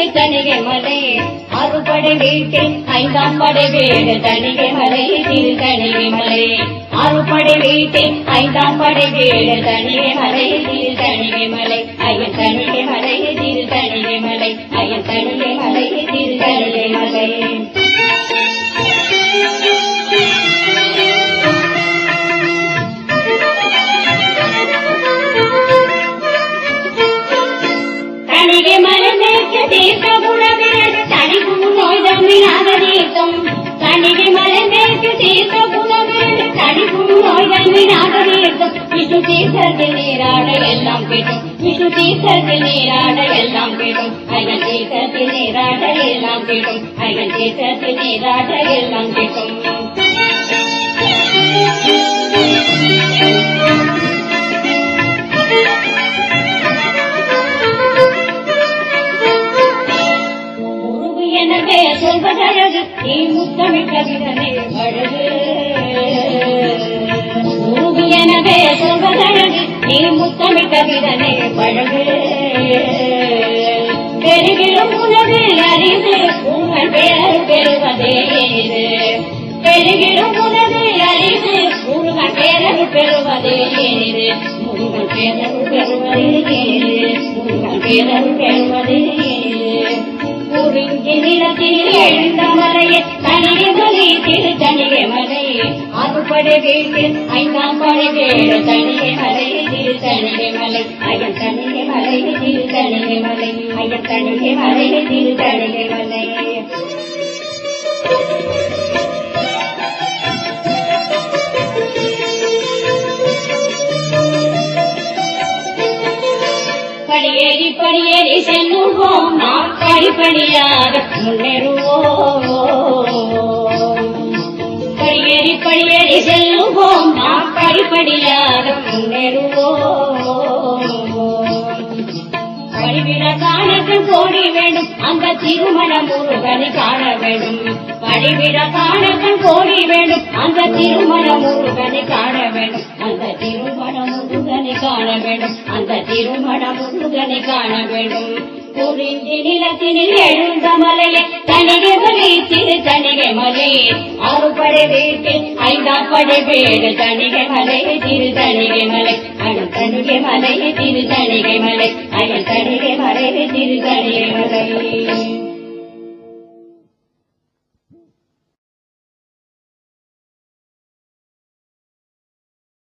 திரு தணிகை மலை அறுபடை வீட்டில் ஐந்தாம் படை வீடு தணிகை மலை திரு தணிகை மலை அறுபடை வீட்டில் ஐந்தாம் படை வீடு தணிகை மலை திரு தணிகை மலை ஐயன் தணிகை மலை திரு தணிகை மலை ஐயன் தணிகை மலை திரு தணிகை மலை தணிகை மலை மேற்கு தீர்த்த குணவிரடு தணிக்கும் நோய் தம்மினாக தீர்த்தம் தணிகை மலை மேற்கு தீர்த்த குணவிரடு தணிக்கும் நோய் தம்மினாக தீர்த்தம் விஷ்ணு தீர்த்தத்தில் நீராட எல்லாம் கேட்டும் விஷ்ணு தீர்த்தத்தில் நீராட எல்லாம் கேட்டும் ஐயன் தீர்த்தத்தில் நீராட எல்லாம் கேட்டும் ஐயன் தீர்த்தத்தில் நீராட எல்லாம் கேட்டும் எனவே சொல்வதழகு நீ முத்தமிட்ட விதமே அழகு குருவி எனவே சொல்வதழகு நீ முத்தமிட்ட விதமே பழகு பெருகிலும் உனது அறிவு உங்கள் பெயர் பெறுவதே இது பெருகிலும் உனது அறிவு உங்கள் பெயர் பெறுவதே இது உங்கள் பெயர் பெறுவதே உங்கள் பெயர் பெறுவதே குறிஞ்சி நிலத்தில் எழுந்த மலையே தணிகை மலை திரு தணிகை மலை அறுபடை வீட்டில் ஐந்தாம் படை வீடு தணிகை மலை திரு தணிகை மலை ஐயன் தணிகை மலை திரு தணிகை மலை ஐயன் தணிகை மலை திரு தணிகை மலை படியேறி படியேறி செல்லுவோம் நாம் படிப்படியாக முன்னேறுவோம் படியேறி படியேறி செல்லுவோம் நாம் படிப்படியாக முன்னேறுவோம் படிவிட காணத்தில் கோடி வேண்டும் அந்த திருமண முருகனை காண வேண்டும் படிவிட காணத்தில் கோடி வேண்டும் அந்த திருமண முருகனை காண வேண்டும் அந்த திருமண முருகனை காண வேண்டும் அந்த திருமண முருகனை காண வேண்டும் குறிஞ்சி நிலத்தினில் எழுந்த மலையை தணிகை மலை திரு தணிகை மலை அறுபடை வீட்டில் ஐந்தாம் படை வீடு தணிகை மலை திரு தணிகை மலை ஐயன் தணிகை மலை திரு தணிகை மலை ஐயன் தணிகை மலை திரு தணிகை மலை